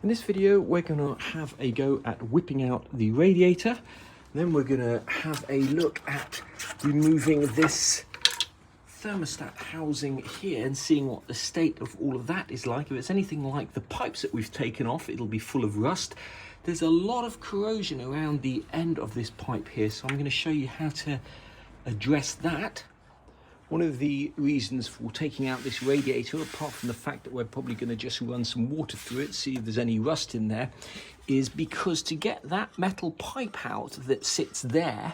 In this video, we're going to have a go at whipping out the radiator. Then we're going to have a look at removing this thermostat housing here and seeing what the state of all of that is like. If it's anything like the pipes that we've taken off, it'll be full of rust. There's a lot of corrosion around the end of this pipe here, so I'm going to show you how to address that. One of the reasons for taking out this radiator, apart from the fact that we're probably going to just run some water through it, see if there's any rust in there, is because to get that metal pipe out that sits there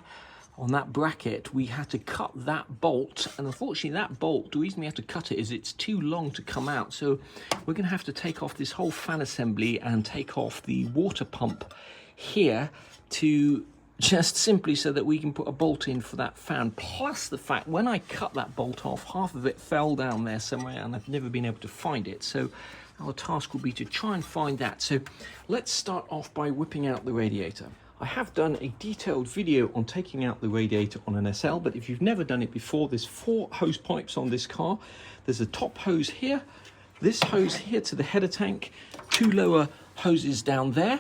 on that bracket, we had to cut that bolt. And unfortunately that bolt, the reason we have to cut it is it's too long to come out. So we're going to have to take off this whole fan assembly and take off the water pump here to just simply so that we can put a bolt in for that fan. Plus the fact when I cut that bolt off, half of it fell down there somewhere and I've never been able to find it. So our task will be to try and find that. So let's start off by whipping out the radiator. I have done a detailed video on taking out the radiator on an SL, but if you've never done it before, there's 4 hose pipes on this car. There's a top hose here, this hose here to the header tank, 2 lower hoses down there.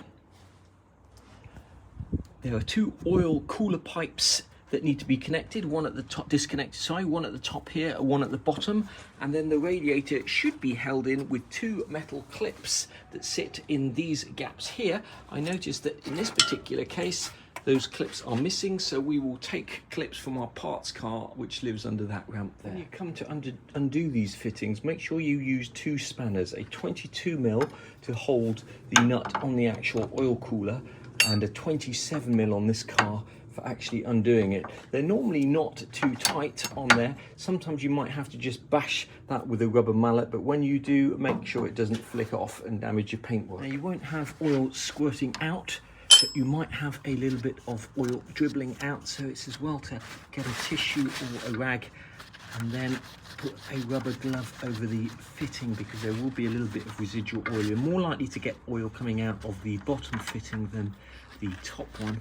There are 2 oil cooler pipes that need to be connected, one at the top, disconnected, sorry, one at the top here, one at the bottom, and then the radiator should be held in with 2 metal clips that sit in these gaps here. I noticed that in this particular case, those clips are missing, so we will take clips from our parts car, which lives under that ramp there. When you come to undo these fittings, make sure you use 2 spanners, a 22mm to hold the nut on the actual oil cooler, and a 27mm on this car for actually undoing it. They're normally not too tight on there. Sometimes you might have to just bash that with a rubber mallet, but when you do, make sure it doesn't flick off and damage your paintwork. Now you won't have oil squirting out, but you might have a little bit of oil dribbling out, so it's as well to get a tissue or a rag and then put a rubber glove over the fitting, because there will be a little bit of residual oil. You're more likely to get oil coming out of the bottom fitting than the top one.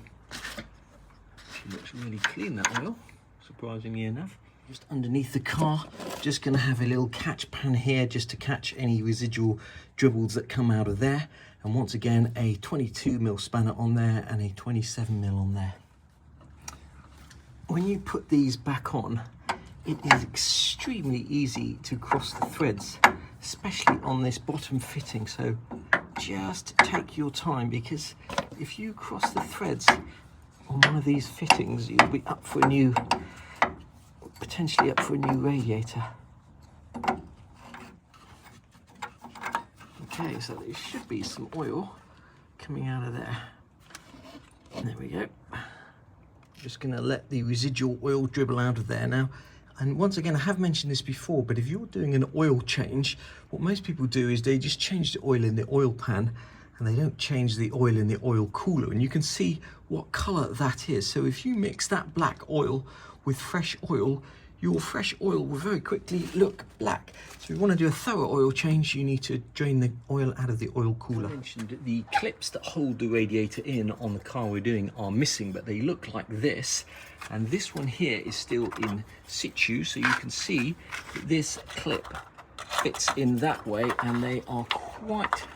She looks really clean, that oil, surprisingly enough. Just underneath the car, just going to have a little catch pan here just to catch any residual dribbles that come out of there. And once again, a 22mm spanner on there and a 27mm on there. When you put these back on, it is extremely easy to cross the threads, especially on this bottom fitting. So just take your time, because if you cross the threads on one of these fittings, you'll be up for a new, potentially up for a new radiator. Okay, so there should be some oil coming out of there. There we go. Just gonna let the residual oil dribble out of there now. And once again, I have mentioned this before, but if you're doing an oil change, what most people do is they just change the oil in the oil pan and they don't change the oil in the oil cooler. And you can see what color that is. So if you mix that black oil with fresh oil, your fresh oil will very quickly look black. So if you want to do a thorough oil change, you need to drain the oil out of the oil cooler. I mentioned the clips that hold the radiator in on the car we're doing are missing, but they look like this. And this one here is still in situ, so you can see that this clip fits in that way, and they are quite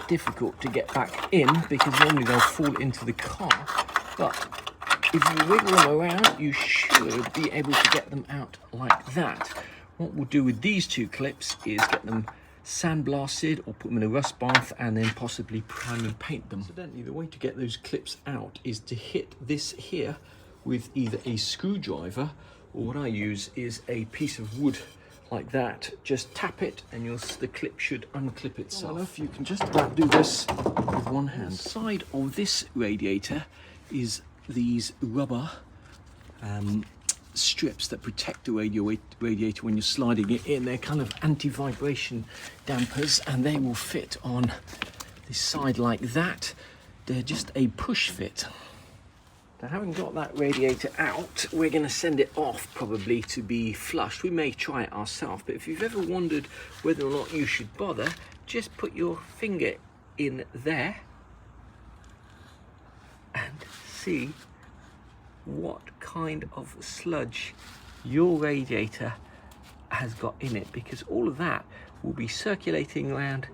difficult to get back in because normally they'll fall into the car. But if you wiggle them around, you should be able to get them out like that. What we'll do with these 2 clips is get them sandblasted or put them in a rust bath and then possibly prime and paint them. Incidentally, the way to get those clips out is to hit this here with either a screwdriver, or what I use is a piece of wood like that. Just tap it and the clip should unclip itself. You can just about do this with one hand. The side of this radiator is these rubber strips that protect the radiator when you're sliding it in. They're kind of anti-vibration dampers, and they will fit on this side like that. They're just a push fit. Now, having got that radiator out, we're going to send it off probably to be flushed. We may try it ourselves, but if you've ever wondered whether or not you should bother, just put your finger in there and see what kind of sludge your radiator has got in it, because all of that will be circulating around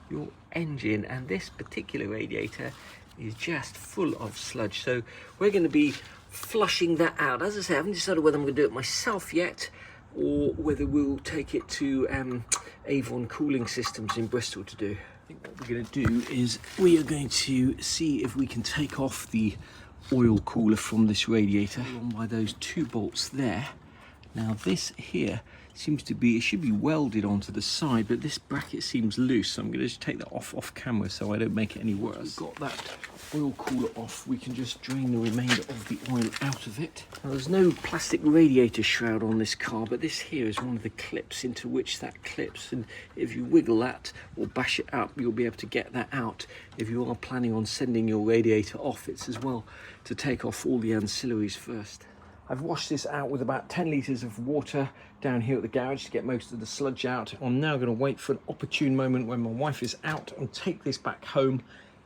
your engine, and this particular radiator is just full of sludge. So we're going to be flushing that out. As I say, I haven't decided whether I'm going to do it myself yet or whether we'll take it to Avon Cooling Systems in Bristol to do. I think what we're going to do is we are going to see if we can take off the oil cooler from this radiator on by those 2 bolts there. Now this here seems to be, it should be welded onto the side, but this bracket seems loose, so I'm going to just take that off camera so I don't make it any worse. We've got that oil cooler off, we can just drain the remainder of the oil out of it. Now there's no plastic radiator shroud on this car, but this here is one of the clips into which that clips, and if you wiggle that or bash it up, you'll be able to get that out. If you are planning on sending your radiator off, it's as well to take off all the ancillaries first. I've washed this out with about 10 litres of water down here at the garage to get most of the sludge out. I'm now going to wait for an opportune moment when my wife is out and take this back home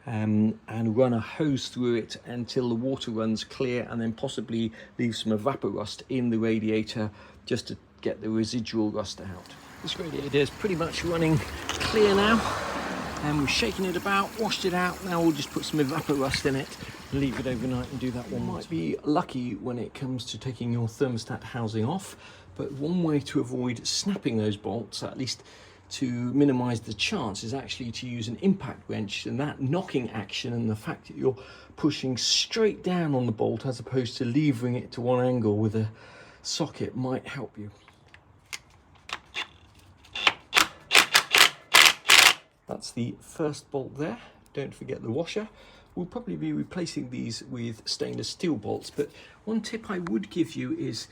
and run a hose through it until the water runs clear, and then possibly leave some evaporust in the radiator just to get the residual rust out. This radiator is pretty much running clear now, and we've shaken it about, washed it out. Now we'll just put some evaporust in it, leave it overnight and do that one. Might be lucky when it comes to taking your thermostat housing off, but one way to avoid snapping those bolts, at least to minimize the chance, is actually to use an impact wrench, and that knocking action and the fact that you're pushing straight down on the bolt as opposed to levering it to one angle with a socket might help you. That's the first bolt there. Don't forget the washer. We'll probably be replacing these with stainless steel bolts, but one tip I would give you is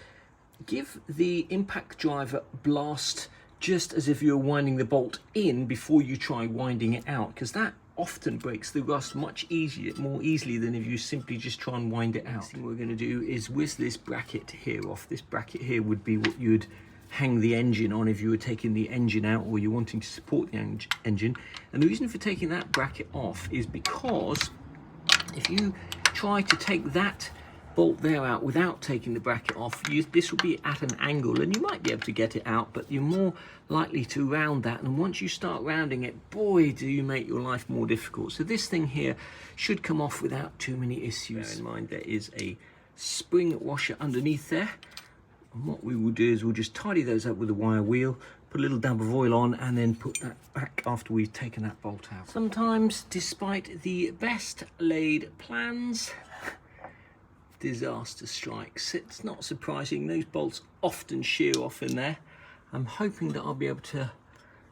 give the impact driver blast just as if you're winding the bolt in before you try winding it out, because that often breaks the rust more easily than if you simply just try and wind it out. Next thing we're going to do is whiz this bracket here off. This bracket here would be what you'd hang the engine on if you were taking the engine out or you're wanting to support the engine. And the reason for taking that bracket off is because if you try to take that bolt there out without taking the bracket off, this will be at an angle, and you might be able to get it out, but you're more likely to round that, and once you start rounding it, boy do you make your life more difficult. So this thing here should come off without too many issues. Bear in mind there is a spring washer underneath there, and what we will do is we'll just tidy those up with a wire wheel, put a little dab of oil on, and then put that back after we've taken that bolt out. Sometimes, despite the best laid plans, disaster strikes. It's not surprising, those bolts often shear off in there. I'm hoping that I'll be able to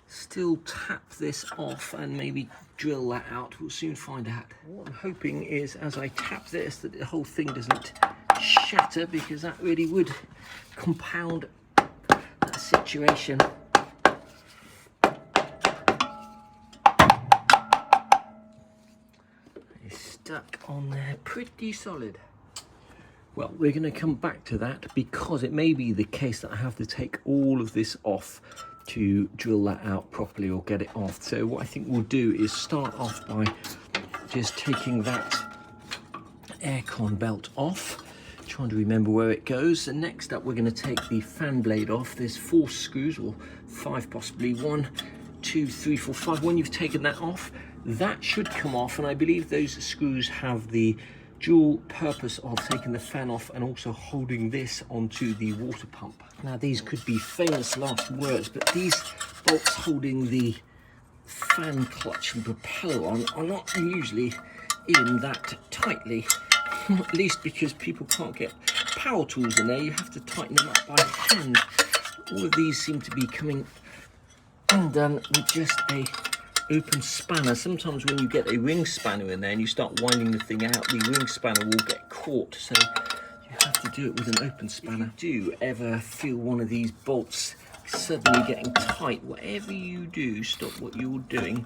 still tap this off and maybe drill that out. We'll soon find out. What I'm hoping is as I tap this that the whole thing doesn't shatter, because that really would compound that situation. It's stuck on there pretty solid. Well, we're going to come back to that because it may be the case that I have to take all of this off to drill that out properly or get it off. So what I think we'll do is start off by just taking that aircon belt off, trying to remember where it goes. And next up, we're going to take the fan blade off. There's 4 screws, or 5 possibly. 1, 2, 3, 4, 5. When you've taken that off, that should come off, and I believe those screws have the dual purpose of taking the fan off and also holding this onto the water pump. Now these could be famous last words, but these bolts holding the fan clutch and propeller on are not usually in that tightly, not least because people can't get power tools in there. You have to tighten them up by hand. All of these seem to be coming undone with just a open spanner. Sometimes when you get a ring spanner in there and you start winding the thing out, the ring spanner will get caught, so you have to do it with an open spanner. If you do ever feel one of these bolts suddenly getting tight, whatever you do, stop what you're doing,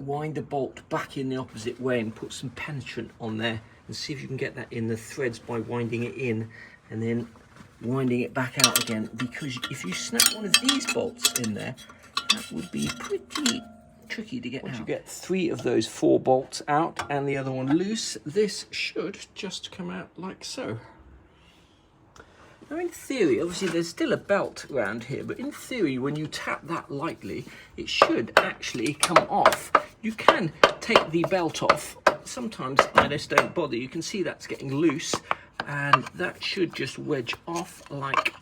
wind the bolt back in the opposite way and put some penetrant on there and see if you can get that in the threads by winding it in and then winding it back out again, because if you snap one of these bolts in there, that would be pretty tricky to get out. Once you get 3 of those 4 bolts out and the other one loose, this should just come out like so. Now in theory, obviously there's still a belt around here, but in theory when you tap that lightly, it should actually come off. You can take the belt off. Sometimes I just don't bother. You can see that's getting loose, and that should just wedge off like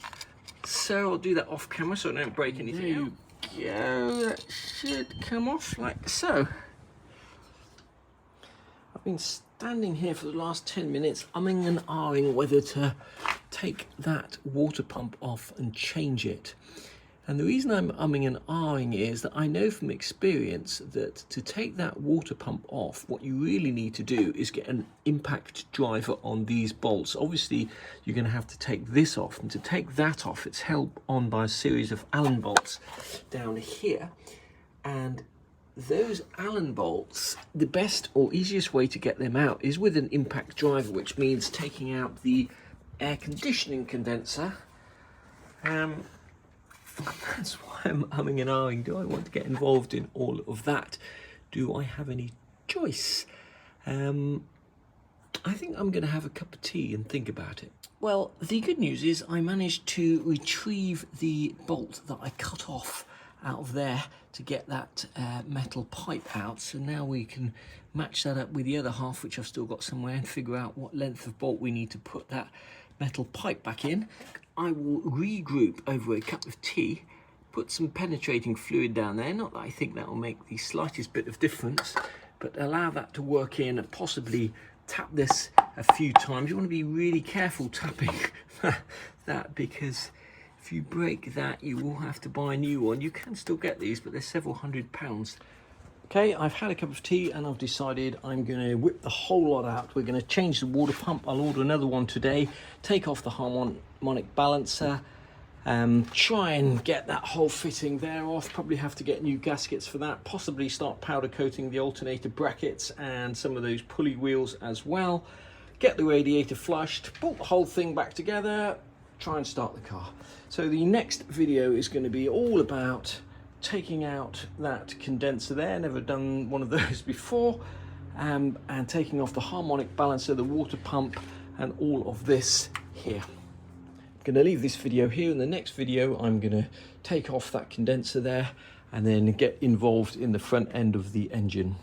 so. I'll do that off camera so I don't break anything out. There you go, that should come off like so. I've been standing here for the last 10 minutes umming and ahhing whether to take that water pump off and change it. And the reason I'm umming and ahhing is that I know from experience that to take that water pump off, what you really need to do is get an impact driver on these bolts. Obviously, you're going to have to take this off, and to take that off, it's held on by a series of Allen bolts down here. And those Allen bolts, the best or easiest way to get them out is with an impact driver, which means taking out the air conditioning condenser. That's why I'm umming and ahhing. Do I want to get involved in all of that? Do I have any choice? I think I'm going to have a cup of tea and think about it. Well, the good news is I managed to retrieve the bolt that I cut off out of there to get that metal pipe out. So now we can match that up with the other half, which I've still got somewhere, and figure out what length of bolt we need to put that metal pipe back in. I will regroup over a cup of tea, put some penetrating fluid down there. Not that I think that will make the slightest bit of difference, but allow that to work in and possibly tap this a few times. You want to be really careful tapping that, because if you break that, you will have to buy a new one. You can still get these, but they're several £100s. Okay, I've had a cup of tea and I've decided I'm going to whip the whole lot out. We're going to change the water pump. I'll order another one today, take off the harmonic balancer, try and get that whole fitting there off. Probably have to get new gaskets for that, possibly start powder coating the alternator brackets and some of those pulley wheels as well. Get the radiator flushed, bolt the whole thing back together, try and start the car. So the next video is going to be all about taking out that condenser there, never done one of those before, and taking off the harmonic balancer, the water pump, and all of this here. I'm going to leave this video here. In the next video, I'm going to take off that condenser there and then get involved in the front end of the engine.